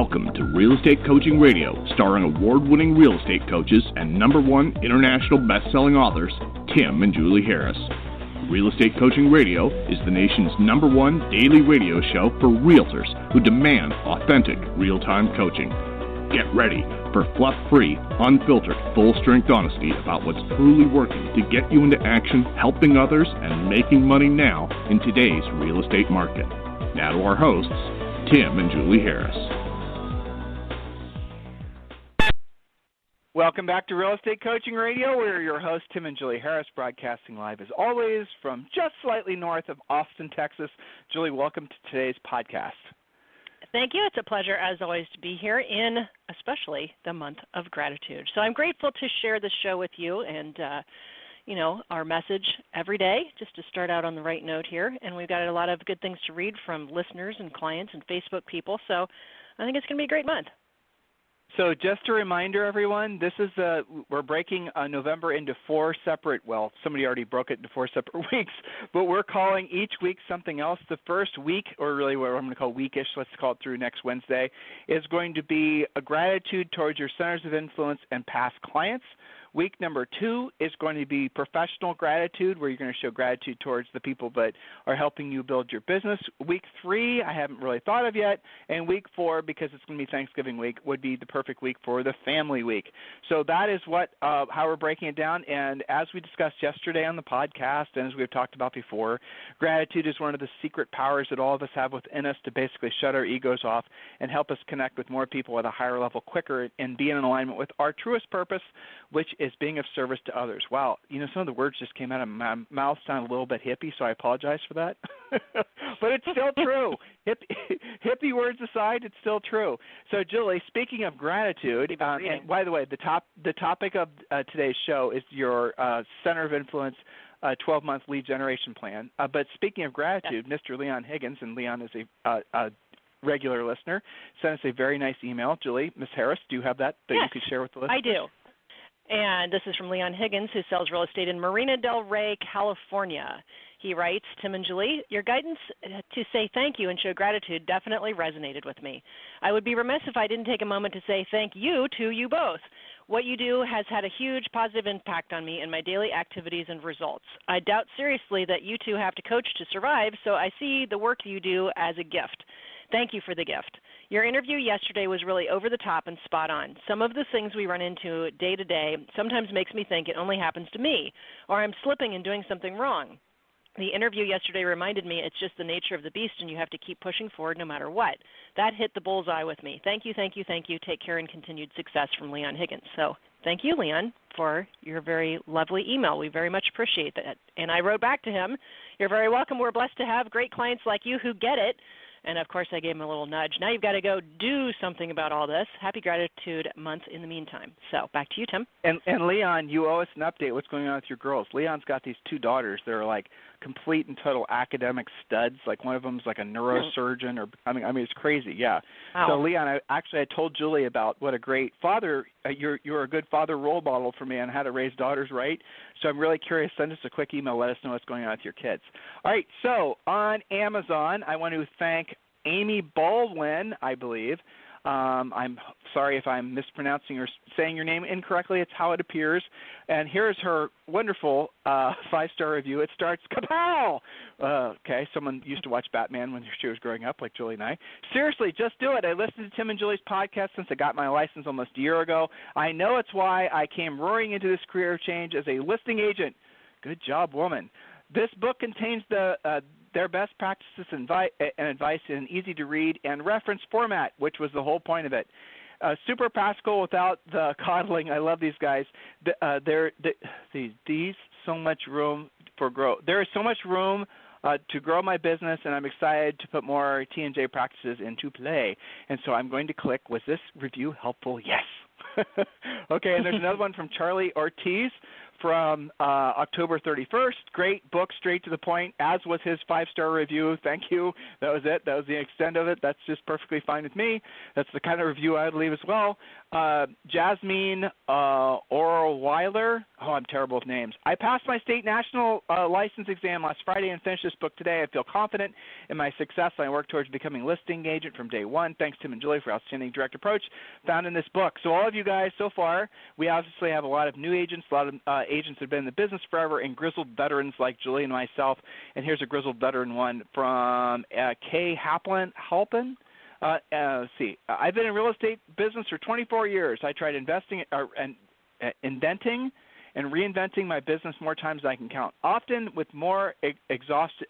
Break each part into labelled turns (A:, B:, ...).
A: Welcome to Real Estate Coaching Radio, starring award-winning real estate coaches and #1 international best-selling authors, Tim and Julie Harris. Real Estate Coaching Radio is the nation's #1 daily radio show for realtors who demand authentic, real-time coaching. Get ready for fluff-free, unfiltered, full-strength honesty about what's truly working to get you into action, helping others, and making money now in today's real estate market. Now to our hosts, Tim and Julie Harris.
B: Welcome back to Real Estate Coaching Radio. We're your hosts, Tim and Julie Harris, broadcasting live as always from just slightly north of Austin, Texas. Julie, welcome to today's podcast.
C: Thank you. It's a pleasure, as always, to be here in especially the month of gratitude. So I'm grateful to share this show with you and, our message every day, just to start out on the right note here. And we've got a lot of good things to read from listeners and clients and Facebook people. So I think it's going to be a great month.
B: So just a reminder, everyone, we're breaking November into somebody already broke it into 4 separate weeks, but we're calling each week something else. The first week, or really what I'm going to call weekish, let's call it through next Wednesday, is going to be a gratitude towards your centers of influence and past clients. Week number 2 is going to be professional gratitude, where you're going to show gratitude towards the people that are helping you build your business. Week 3, I haven't really thought of yet. And week 4, because it's going to be Thanksgiving week, would be the perfect week for the family week. So that is how we're breaking it down. And as we discussed yesterday on the podcast, and as we've talked about before, gratitude is one of the secret powers that all of us have within us to basically shut our egos off and help us connect with more people at a higher level quicker and be in alignment with our truest purpose, which is being of service to others. Wow, some of the words just came out of my mouth sound a little bit hippie, so I apologize for that. But it's still true. Hippie words aside, it's still true. So, Julie, speaking of gratitude, and by the way, the topic of today's show is your Center of Influence 12-month lead generation plan. But speaking of gratitude, yes. Mr. Leon Higgins, and Leon is a regular listener, sent us a very nice email. Julie, Ms. Harris, do you have that
C: yes,
B: you could share with the listeners?
C: I do. And this is from Leon Higgins, who sells real estate in Marina del Rey, California. He writes, Tim and Julie, your guidance to say thank you and show gratitude definitely resonated with me. I would be remiss if I didn't take a moment to say thank you to you both. What you do has had a huge positive impact on me in my daily activities and results. I doubt seriously that you two have to coach to survive, so I see the work you do as a gift. Thank you for the gift. Your interview yesterday was really over the top and spot on. Some of the things we run into day to day sometimes makes me think it only happens to me, or I'm slipping and doing something wrong. The interview yesterday reminded me it's just the nature of the beast and you have to keep pushing forward no matter what. That hit the bullseye with me. Thank you, thank you, thank you. Take care and continued success from Leon Higgins. So thank you, Leon, for your very lovely email. We very much appreciate that. And I wrote back to him, you're very welcome. We're blessed to have great clients like you who get it. And, of course, I gave him a little nudge. Now you've got to go do something about all this. Happy Gratitude Month in the meantime. So back to you, Tim.
B: And Leon, you owe us an update. What's going on with your girls? Leon's got these 2 daughters that are like complete and total academic studs. Like one of them's like a neurosurgeon. It's crazy, yeah. Wow. So, Leon, I told Julie about what a great father, you're a good father role model for me on how to raise daughters right. So I'm really curious. Send us a quick email. Let us know what's going on with your kids. All right, so on Amazon, I want to thank Amy Baldwin, I believe. I'm sorry if I'm mispronouncing or saying your name incorrectly. It's how it appears. And here's her wonderful 5-star review. It starts, kapow! Okay, someone used to watch Batman when she was growing up, like Julie and I. Seriously, just do it. I listened to Tim and Julie's podcast since I got my license almost a year ago. I know it's why I came roaring into this career change as a listing agent. Good job, woman. This book contains their best practices and advice in an easy-to-read and reference format, which was the whole point of it. Super practical without the coddling. I love these guys. These so much room for growth. There is so much room to grow my business, and I'm excited to put more T&J practices into play. And so I'm going to click, was this review helpful? Yes. Okay, and there's another one from Charlie Ortiz from October 31st. Great book, straight to the point, as was his 5-star review. Thank you. That was it. That was the extent of it. That's just perfectly fine with me. That's the kind of review I would leave as well. Jasmine Orweiler. Oh, I'm terrible with names. I passed my state national license exam last Friday and finished this book today. I feel confident in my success. I work towards becoming a listing agent from day one. Thanks, Tim and Julie, for outstanding direct approach found in this book. So all of you guys so far, we obviously have a lot of new agents, a lot of agents that have been in the business forever, and grizzled veterans like Julie and myself. And here's a grizzled veteran one from Kay Halpin. Let's see. I've been in real estate business for 24 years. I tried inventing and reinventing my business more times than I can count, often with a more exhausted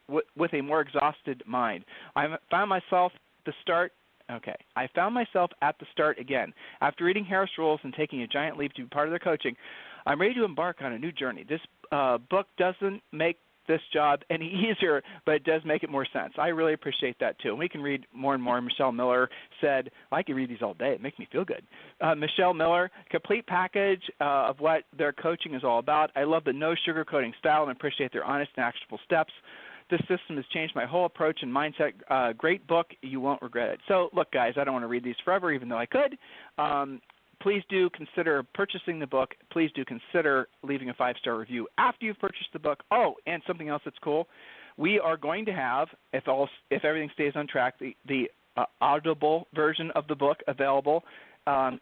B: mind. I found myself at the start again. After reading Harris Rules and taking a giant leap to be part of their coaching, I'm ready to embark on a new journey. This book doesn't make this job any easier, but it does make it more sense. I really appreciate that too. And we can read more and more. Michelle Miller said, I can read these all day. It makes me feel good. Michelle Miller, complete package of what their coaching is all about. I love the no sugarcoating style and appreciate their honest and actionable steps. This system has changed my whole approach and mindset. Great book. You won't regret it. So, look, guys, I don't want to read these forever, even though I could. Please do consider purchasing the book. Please do consider leaving a 5-star review after you've purchased the book. Oh, and something else that's cool. We are going to have, if everything stays on track, the audible version of the book available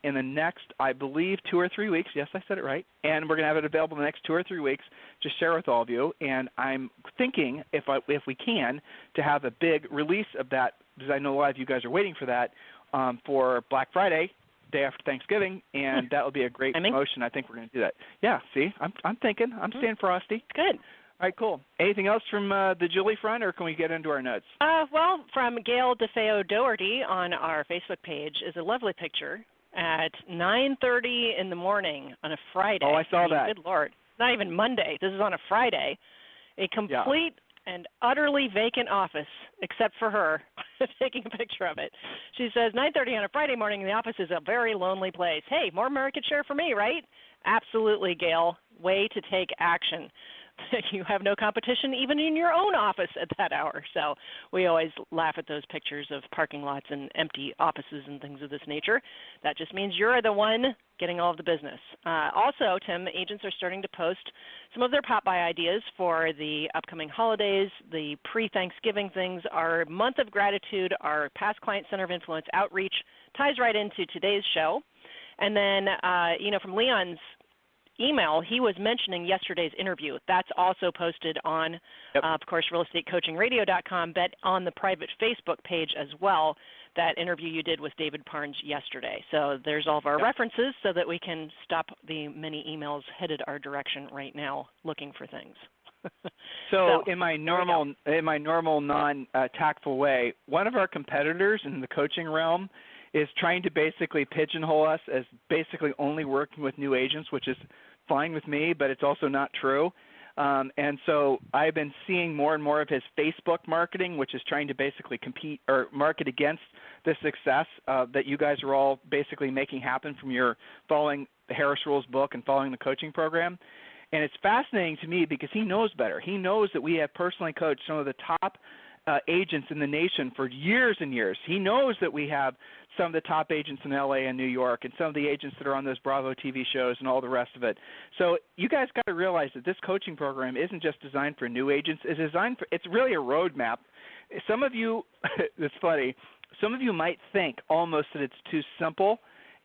B: in the next, I believe, 2 or 3 weeks. Yes, I said it right. And we're going to have it available in the next 2 or 3 weeks to share with all of you. And I'm thinking, if we can, to have a big release of that, because I know a lot of you guys are waiting for that, for Black Friday, day after Thanksgiving, and that will be a great promotion. I think we're going to do that. Yeah, see, I'm thinking. I'm staying frosty.
C: Good.
B: All right, cool. Anything else from the Julie front, or can we get into our notes?
C: Well, from Gail DeFeo Doherty on our Facebook page is a lovely picture at 9:30 in the morning on a Friday.
B: Oh, I saw that.
C: Good Lord. Not even Monday. This is on a Friday. A complete and utterly vacant office, except for her, taking a picture of it. She says, 9:30 on a Friday morning in the office is a very lonely place. Hey, more market share for me, right? Absolutely, Gail. Way to take action. You have no competition even in your own office at that hour. So we always laugh at those pictures of parking lots and empty offices and things of this nature. That just means you're the one getting all of the business. Also, Tim, agents are starting to post some of their pop-by ideas for the upcoming holidays, the pre-Thanksgiving things. Our month of gratitude, our past client center of influence outreach ties right into today's show. And then, from Leon's email, he was mentioning yesterday's interview. That's also posted on, of course, realestatecoachingradio.com, but on the private Facebook page as well, that interview you did with David Parnes yesterday. So there's all of our references so that we can stop the many emails headed our direction right now looking for things.
B: So in my normal non-tactful way, one of our competitors in the coaching realm is trying to basically pigeonhole us as basically only working with new agents, which is fine with me, but it's also not true. And so I've been seeing more and more of his Facebook marketing, which is trying to basically compete or market against the success that you guys are all basically making happen from your following the Harris Rules book and following the coaching program. And it's fascinating to me because he knows better. He knows that we have personally coached some of the top agents in the nation for years and years. He knows that we have some of the top agents in LA and New York and some of the agents that are on those Bravo TV shows and all the rest of it. So you guys got to realize that this coaching program isn't just designed for new agents. It's really a roadmap. Some of you, it's funny, some of you might think almost that it's too simple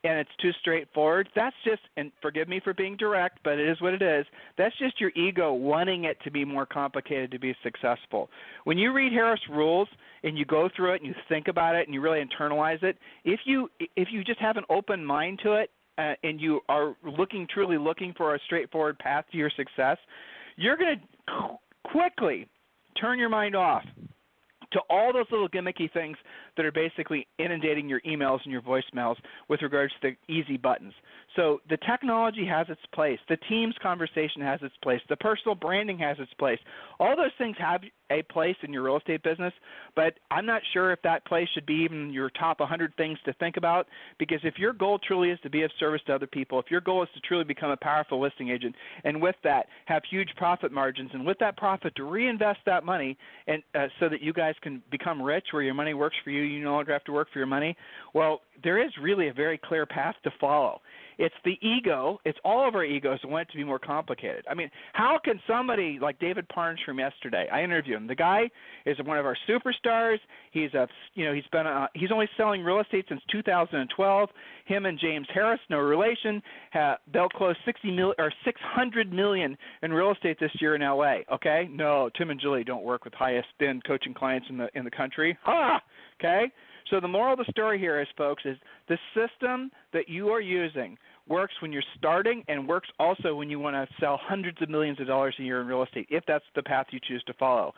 B: and it's too straightforward. That's just, and forgive me for being direct, but it is what it is. That's just your ego wanting it to be more complicated to be successful. When you read Harris Rules and you go through it and you think about it and you really internalize it, if you just have an open mind to it and you are truly looking for a straightforward path to your success, you're going to quickly turn your mind off to all those little gimmicky things that are basically inundating your emails and your voicemails with regards to the easy buttons. So the technology has its place. The Teams conversation has its place. The personal branding has its place. All those things have a place in your real estate business, but I'm not sure if that place should be even your top 100 things to think about, because if your goal truly is to be of service to other people, if your goal is to truly become a powerful listing agent, and with that have huge profit margins, and with that profit to reinvest that money and so that you guys can become rich where your money works for you, you no longer have to work for your money, well, there is really a very clear path to follow. It's the ego. It's all of our egos that want it to be more complicated. I mean, how can somebody like David Parnes from yesterday? I interviewed him. The guy is one of our superstars. He's he's only selling real estate since 2012. Him and James Harris, no relation. They'll close $600 million in real estate this year in LA. Okay? No, Tim and Julie don't work with highest end coaching clients in the country. Okay? So the moral of the story here is, folks, is the system that you are using works when you're starting and works also when you want to sell hundreds of millions of dollars a year in real estate, if that's the path you choose to follow.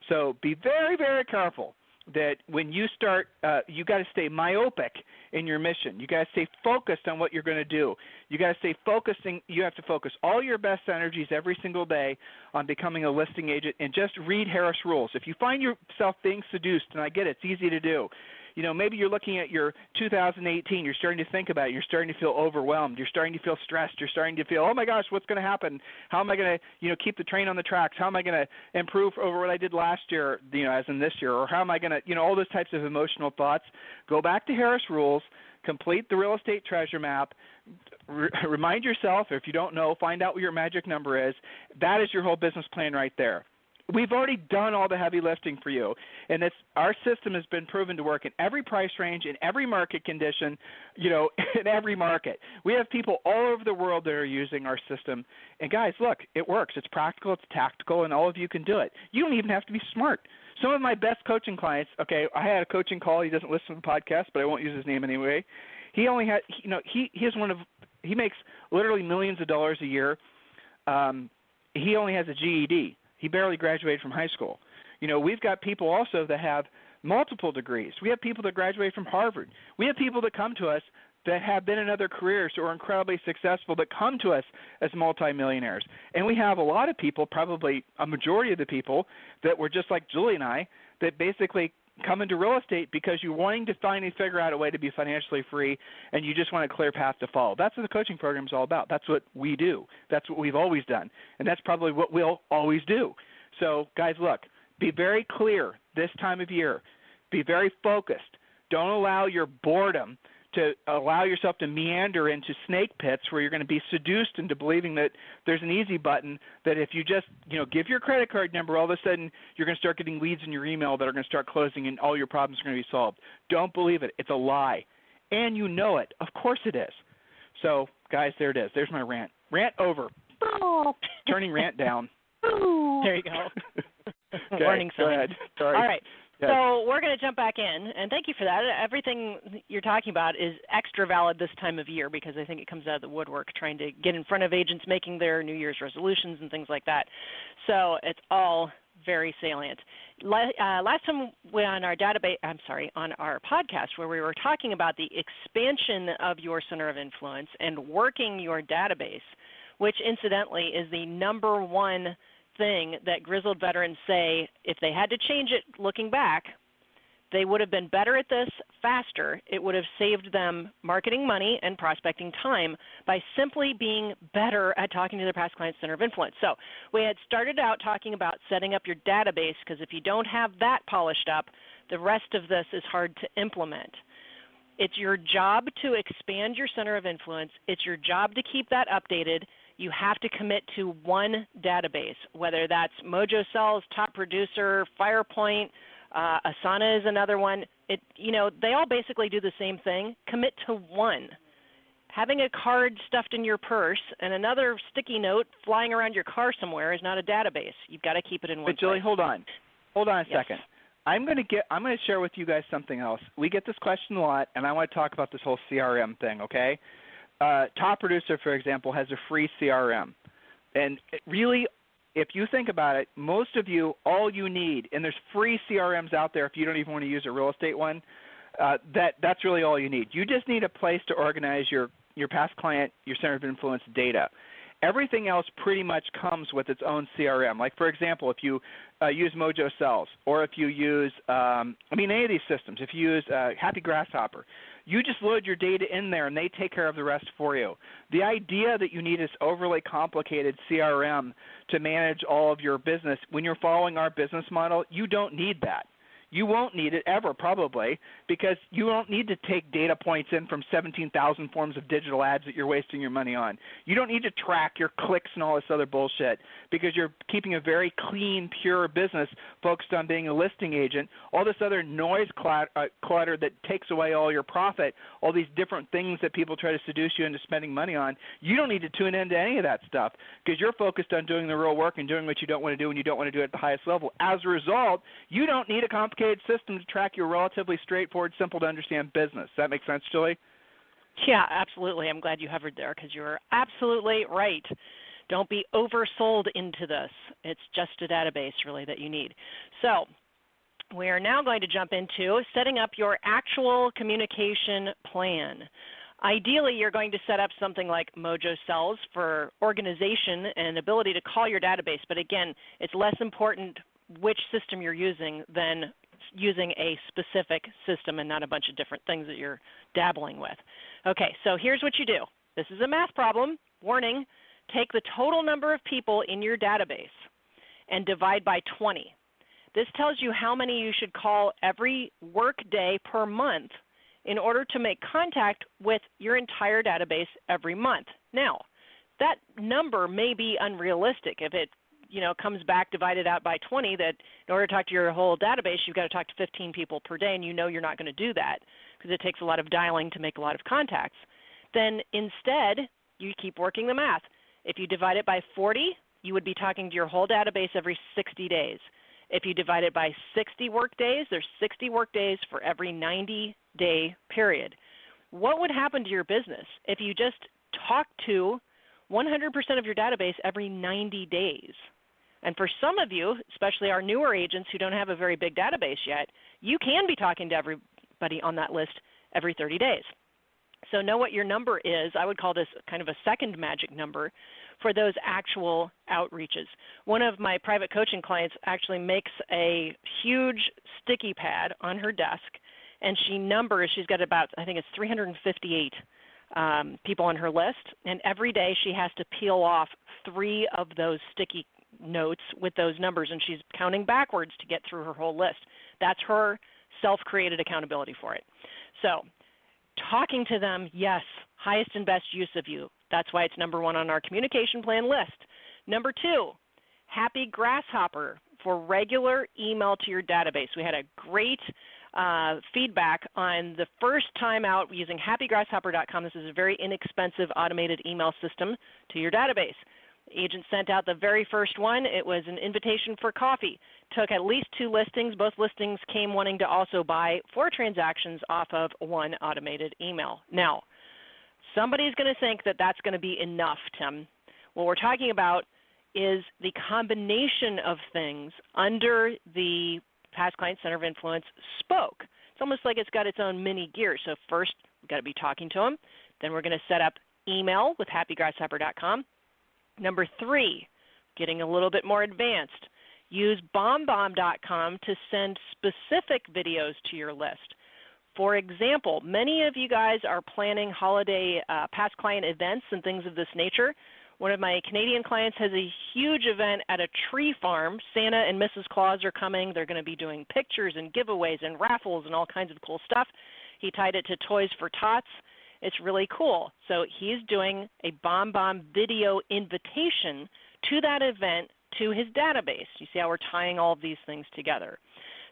B: So be very, very careful that when you start, you got to stay myopic in your mission. You got to stay focused on what you're going to do. You got to stay focusing. You have to focus all your best energies every single day on becoming a listing agent, and just read Harris Rules. If you find yourself being seduced, and I get it, it's easy to do. You know, maybe you're looking at your 2018, you're starting to think about it, you're starting to feel overwhelmed, you're starting to feel stressed, you're starting to feel, oh my gosh, what's going to happen? How am I going to, keep the train on the tracks? How am I going to improve over what I did last year, as in this year? Or how am I going to, all those types of emotional thoughts. Go back to Harris Rules, complete the real estate treasure map, remind yourself, if you don't know, find out what your magic number is. That is your whole business plan right there. We've already done all the heavy lifting for you, and our system has been proven to work in every price range, in every market condition, in every market. We have people all over the world that are using our system, and guys, look, it works. It's practical, it's tactical, and all of you can do it. You don't even have to be smart. Some of my best coaching clients, okay, I had a coaching call. He doesn't listen to the podcast, but I won't use his name anyway. He only had, he makes literally millions of dollars a year. He only has a GED. He barely graduated from high school. We've got people also that have multiple degrees. We have people that graduate from Harvard. We have people that come to us that have been in other careers or are incredibly successful that come to us as multimillionaires. And we have a lot of people, probably a majority of the people, that were just like Julie and I, that basically come into real estate because you're wanting to finally figure out a way to be financially free, and you just want a clear path to follow. That's what the coaching program is all about. That's what we do. That's what we've always done, and that's probably what we'll always do. So, guys, look, be very clear this time of year. Be very focused. Don't allow your boredom to allow yourself to meander into snake pits where you're going to be seduced into believing that there's an easy button, that if you just, give your credit card number, all of a sudden you're going to start getting leads in your email that are going to start closing and all your problems are going to be solved. Don't believe it. It's a lie. And you know it. Of course it is. So, guys, there it is. There's my rant. Rant over. Turning rant down.
C: There you go.
B: Okay,
C: Warning sign.
B: Go ahead. Sorry.
C: All right. So we're going to jump back in, and thank you for that. Everything you're talking about is extra valid this time of year because I think it comes out of the woodwork trying to get in front of agents making their New Year's resolutions and things like that. So it's all very salient. Last time on our on our podcast where we were talking about the expansion of your center of influence and working your database, which incidentally is the number one thing that grizzled veterans say if they had to change it looking back, they would have been better at this faster. It would have saved them marketing money and prospecting time by simply being better at talking to their past client center of influence. So we had started out talking about setting up your database because if you don't have that polished up, the rest of this is hard to implement. It's your job to expand your center of influence. It's your job to keep that updated. You have to commit to one database, whether that's Mojo Sells, Top Producer, FirePoint, Asana is another one. They all basically do the same thing. Commit to one. Having a card stuffed in your purse and another sticky note flying around your car somewhere is not a database. You've got to keep it in one
B: place. But Julie, hold on a
C: yes.
B: second. I'm going to share with you guys something else. We get this question a lot, and I want to talk about this whole CRM thing, okay? Top Producer, for example, has a free CRM. And really, if you think about it, most of you, all you need, and there's free CRMs out there if you don't even want to use a real estate one, that's really all you need. You just need a place to organize your past client, your center of influence data. Everything else pretty much comes with its own CRM. Like, for example, if you use Mojo Sells, or if you use, any of these systems, if you use Happy Grasshopper, you just load your data in there and they take care of the rest for you. The idea that you need this overly complicated CRM to manage all of your business, when you're following our business model, you don't need that. You won't need it ever, probably, because you don't need to take data points in from 17,000 forms of digital ads that you're wasting your money on. You don't need to track your clicks and all this other bullshit because you're keeping a very clean, pure business focused on being a listing agent. All this other noise clutter that takes away all your profit, all these different things that people try to seduce you into spending money on, you don't need to tune into any of that stuff because you're focused on doing the real work and doing what you don't want to do and you don't want to do it at the highest level. As a result, you don't need a complicated system to track your relatively straightforward, simple to understand business. Does that make sense, Julie?
C: Yeah, absolutely. I'm glad you hovered there because you were absolutely right. Don't be oversold into this. It's just a database, really, that you need. So we are now going to jump into setting up your actual communication plan. Ideally, you're going to set up something like Mojo Sells for organization and ability to call your database. But again, it's less important which system you're using than using a specific system and not a bunch of different things that you're dabbling with. Okay, so here's what you do. This is a math problem. Warning, take the total number of people in your database and divide by 20. This tells you how many you should call every work day per month in order to make contact with your entire database every month. Now, that number may be unrealistic. If it comes back divided out by 20, that in order to talk to your whole database, you've got to talk to 15 people per day, and you're not going to do that because it takes a lot of dialing to make a lot of contacts. Then instead, you keep working the math. If you divide it by 40, you would be talking to your whole database every 60 days. If you divide it by 60 work days, there's 60 work days for every 90-day period. What would happen to your business if you just talked to 100% of your database every 90 days? And for some of you, especially our newer agents who don't have a very big database yet, you can be talking to everybody on that list every 30 days. So know what your number is. I would call this kind of a second magic number for those actual outreaches. One of my private coaching clients actually makes a huge sticky pad on her desk, and she's got about, I think it's 358 people on her list, and every day she has to peel off 3 of those sticky notes with those numbers, and she's counting backwards to get through her whole list. That's her self-created accountability for it. So talking to them, yes, highest and best use of you. That's why it's number 1 on our communication plan list. Number 2, Happy Grasshopper for regular email to your database. We had a great feedback on the first time out using happygrasshopper.com. This is a very inexpensive automated email system to your database. The agent sent out the very first one. It was an invitation for coffee. Took at least 2 listings. Both listings came wanting to also buy 4 transactions off of 1 automated email. Now, somebody's going to think that that's going to be enough, Tim. What we're talking about is the combination of things under the Past Client Center of Influence spoke. It's almost like it's got its own mini gear. So first, we've got to be talking to them. Then we're going to set up email with happygrasshopper.com. Number 3, getting a little bit more advanced, use BombBomb.com to send specific videos to your list. For example, many of you guys are planning holiday past client events and things of this nature. One of my Canadian clients has a huge event at a tree farm. Santa and Mrs. Claus are coming. They're going to be doing pictures and giveaways and raffles and all kinds of cool stuff. He tied it to Toys for Tots. It's really cool. So he's doing a BombBomb video invitation to that event to his database. You see how we're tying all of these things together.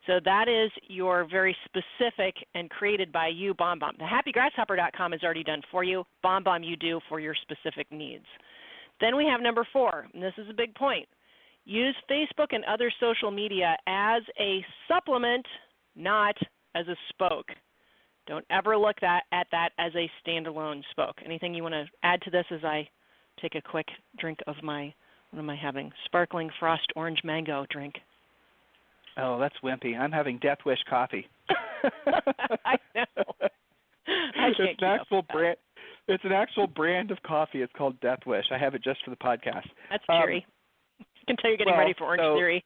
C: So that is your very specific and created by you BombBomb. The happygrasshopper.com is already done for you. BombBomb you do for your specific needs. Then we have number 4, and this is a big point. Use Facebook and other social media as a supplement, not as a spoke. Don't ever look at that as a standalone spoke. Anything you want to add to this as I take a quick drink of my What am I having? Sparkling Frost Orange Mango drink.
B: Oh, that's wimpy. I'm having Death Wish coffee.
C: I know.
B: It's an actual brand. It's an actual brand of coffee. It's called Death Wish. I have it just for the podcast.
C: That's cheery. I can tell you're getting ready for Orange Theory.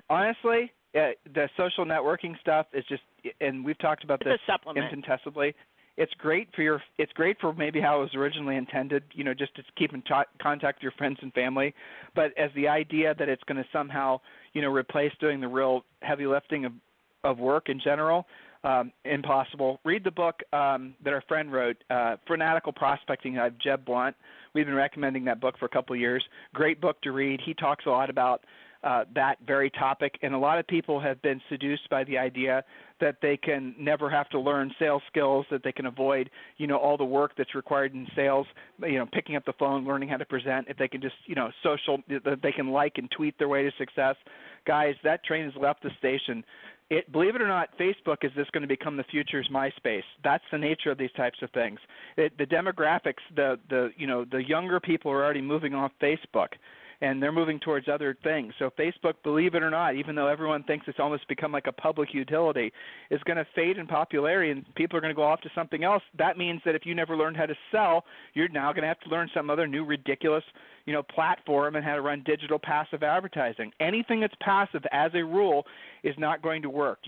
B: Honestly, the social networking stuff is just, and we've talked about this infinitesimally. It's great for maybe how it was originally intended, just to keep in contact with your friends and family. But as the idea that it's going to somehow, replace doing the real heavy lifting of work in general, impossible. Read the book that our friend wrote, Fanatical Prospecting by Jeb Blunt. We've been recommending that book for a couple of years. Great book to read. He talks a lot about that very topic, and a lot of people have been seduced by the idea that they can never have to learn sales skills, that they can avoid, all the work that's required in sales, picking up the phone, learning how to present, if they can just, that they can like and tweet their way to success. Guys, that train has left the station. Believe it or not, Facebook is just going to become the future's MySpace. That's the nature of these types of things. The demographics, the younger people are already moving off Facebook, and they're moving towards other things. So Facebook, believe it or not, even though everyone thinks it's almost become like a public utility, is going to fade in popularity, and people are going to go off to something else. That means that if you never learned how to sell, you're now going to have to learn some other new ridiculous platform and how to run digital passive advertising. Anything that's passive, as a rule, is not going to work.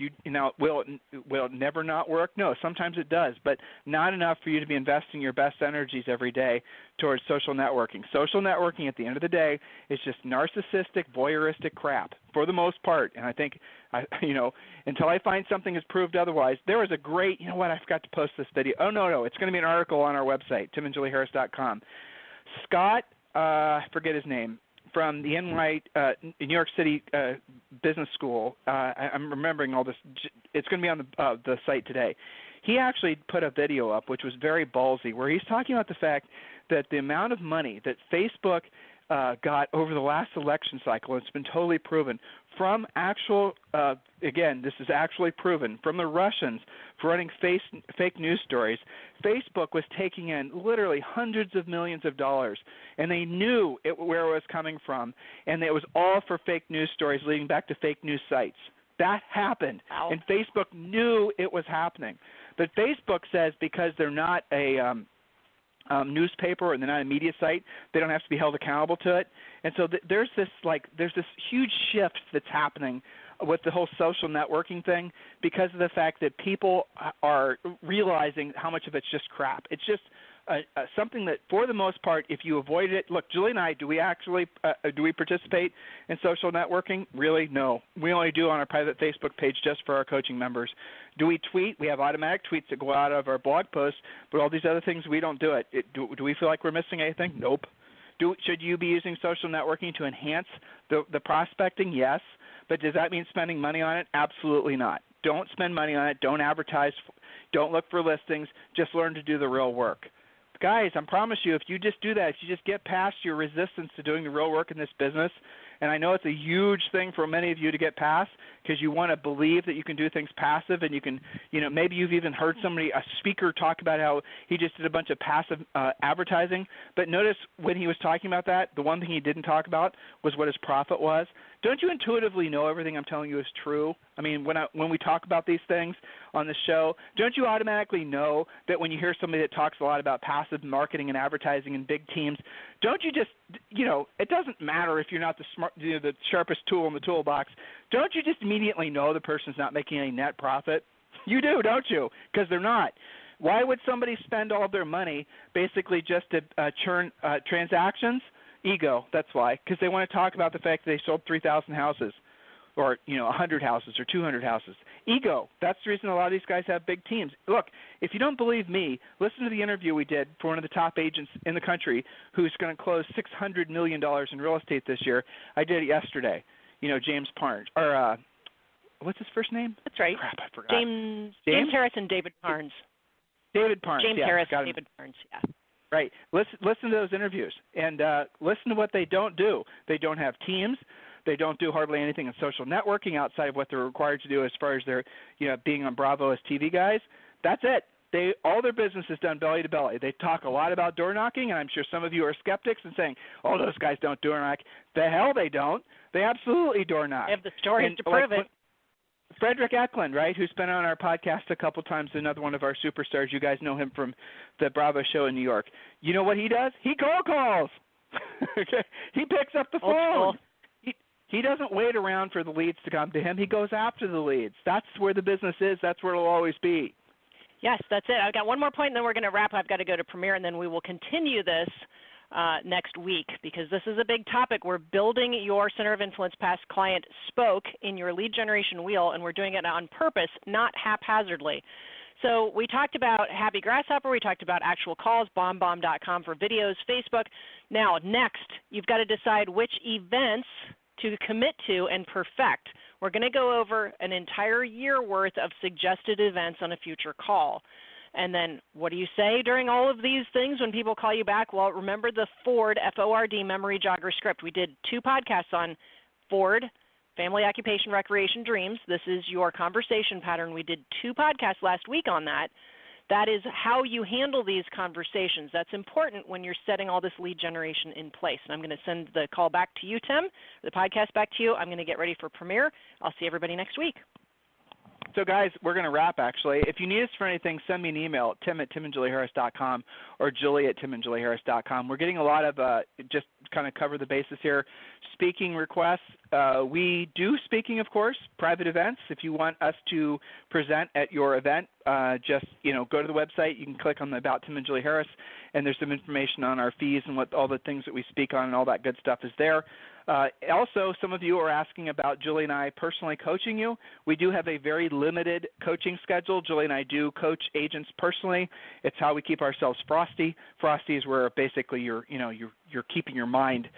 B: Will it never not work? No, sometimes it does, but not enough for you to be investing your best energies every day towards social networking. Social networking, at the end of the day, is just narcissistic, voyeuristic crap for the most part. And I think, until I find something that's proved otherwise, there was a great, I forgot to post this video. Oh, no, it's going to be an article on our website, timandjulieharris.com. Scott, I forget his name, from the New York City Business School. I'm remembering all this. It's going to be on the site today. He actually put a video up, which was very ballsy, where he's talking about the fact that the amount of money that Facebook got over the last election cycle, it's been totally proven, from actual, again, this is actually proven, from the Russians for running fake news stories. Facebook was taking in literally hundreds of millions of dollars, and they knew where it was coming from, and it was all for fake news stories leading back to fake news sites. That happened, and Facebook knew it was happening. But Facebook says because they're not a newspaper and they're not a media site, they don't have to be held accountable to it. And so there's this huge shift that's happening with the whole social networking thing because of the fact that people are realizing how much of it's just crap. It's just something that, for the most part, if you avoid it, look, Julie and I, do we participate in social networking? Really? No. We only do on our private Facebook page just for our coaching members. Do we tweet? We have automatic tweets that go out of our blog posts, but all these other things, we don't do it. Do we feel like we're missing anything? Nope. Should you be using social networking to enhance the prospecting? Yes. But does that mean spending money on it? Absolutely not. Don't spend money on it. Don't advertise. Don't look for listings. Just learn to do the real work. Guys, I promise you, if you just do that, if you just get past your resistance to doing the real work in this business, and I know it's a huge thing for many of you to get past because you want to believe that you can do things passive, and you can, maybe you've even heard a speaker talk about how he just did a bunch of passive advertising. But notice when he was talking about that, the one thing he didn't talk about was what his profit was. Don't you intuitively know everything I'm telling you is true? I mean, when we talk about these things on the show, don't you automatically know that when you hear somebody that talks a lot about passive marketing and advertising and big teams, don't you just, it doesn't matter if you're not the sharpest tool in the toolbox. Don't you just immediately know the person's not making any net profit? You do, don't you? Because they're not. Why would somebody spend all of their money basically just to churn transactions? Ego, that's why, because they want to talk about the fact that they sold 3,000 houses or, 100 houses or 200 houses. Ego, that's the reason a lot of these guys have big teams. Look, if you don't believe me, listen to the interview we did for one of the top agents in the country who's going to close $600 million in real estate this year. I did it yesterday, James Parnes, or what's his first name?
C: That's right.
B: Crap, I forgot.
C: James Harris and David Parnes.
B: David Parnes,
C: James Harris and David Parnes, yeah.
B: Right. Listen to those interviews and listen to what they don't do. They don't have teams. They don't do hardly anything in social networking outside of what they're required to do as far as their, being on Bravo as TV guys. That's it. all their business is done belly to belly. They talk a lot about door knocking, and I'm sure some of you are skeptics and saying, "Oh, those guys don't door knock." The hell they don't. They absolutely door knock.
C: They have the stories to prove it.
B: Frederick Eklund, right, who's been on our podcast a couple times, another one of our superstars. You guys know him from the Bravo show in New York. You know what he does? He cold calls. Okay? He picks up the phone. He doesn't wait around for the leads to come to him. He goes after the leads. That's where the business is. That's where it'll always be.
C: Yes, that's it. I've got one more point, and then we're going to wrap. I've got to go to Premier, and then we will continue this next week because this is a big topic. We're building your Center of Influence past client spoke in your lead generation wheel, and we're doing it on purpose, not haphazardly. So we talked about Happy Grasshopper. We talked about actual calls, bombbomb.com for videos, Facebook. Now, next, you've got to decide which events to commit to and perfect. We're going to go over an entire year worth of suggested events on a future call. And then what do you say during all of these things when people call you back? Well, remember the Ford, F-O-R-D, memory jogger script. We did 2 podcasts on Ford, Family, Occupation, Recreation, Dreams. This is your conversation pattern. We did 2 podcasts last week on that. That is how you handle these conversations. That's important when you're setting all this lead generation in place. And I'm going to send the call back to you, Tim, the podcast back to you. I'm going to get ready for Premiere. I'll see everybody next week.
B: So, guys, we're going to wrap, actually. If you need us for anything, send me an email, tim@timandjulieharris.com or julie@timandjulieharris.com. We're getting a lot of, just kind of cover the basis here, speaking requests. We do speaking, of course, private events. If you want us to present at your event, just, go to the website. You can click on the About Tim and Julie Harris, and there's some information on our fees and what all the things that we speak on and all that good stuff is there. Also, some of you are asking about Julie and I personally coaching you. We do have a very limited coaching schedule. Julie and I do coach agents personally. It's how we keep ourselves frosty. Frosty is where basically you're keeping your mind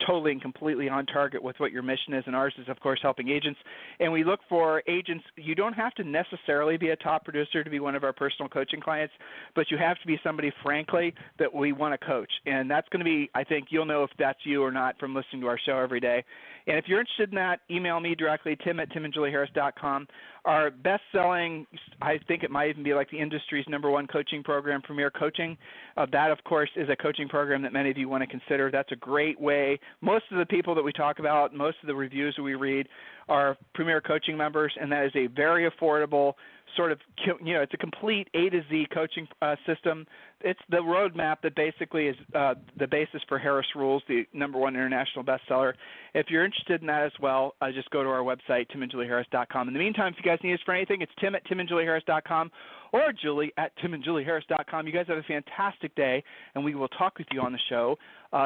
B: totally and completely on target with what your mission is, and ours is, of course, helping agents. And we look for agents. You don't have to necessarily be a top producer to be one of our personal coaching clients, but you have to be somebody, frankly, that we want to coach. And that's going to be, I think you'll know if that's you or not from listening to our show every day. And if you're interested in that, email me directly, tim@timandjulieharris.com. Our best-selling, I think it might even be like the industry's #1 coaching program, Premier Coaching. That, of course, is a coaching program that many of you want to consider. That's a great way. Most of the people that we talk about, most of the reviews that we read are Premier Coaching members, and that is a very affordable sort of, it's a complete A to Z coaching system. It's the roadmap that basically is the basis for Harris Rules, the #1 international bestseller. If you're interested in that as well, just go to our website, timandjulieharris.com. In the meantime, if you guys need us for anything, it's tim@timandjulieharris.com or julie@timandjulieharris.com. You guys have a fantastic day, and we will talk with you on the show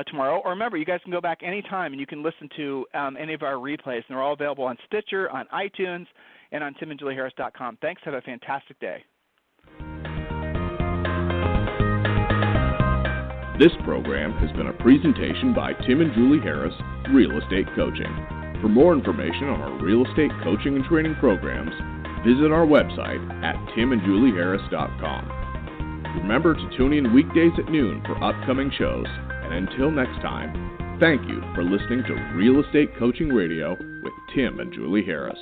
B: tomorrow. Or remember, you guys can go back anytime, and you can listen to any of our replays, and they're all available on Stitcher, on iTunes, and on timandjulieharris.com. Thanks. Have a fantastic day.
A: This program has been a presentation by Tim and Julie Harris, Real Estate Coaching. For more information on our real estate coaching and training programs, visit our website at timandjulieharris.com. Remember to tune in weekdays at noon for upcoming shows. And until next time, thank you for listening to Real Estate Coaching Radio with Tim and Julie Harris.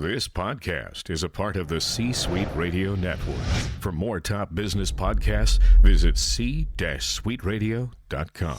D: This podcast is a part of the C-Suite Radio Network. For more top business podcasts, visit c-suiteradio.com.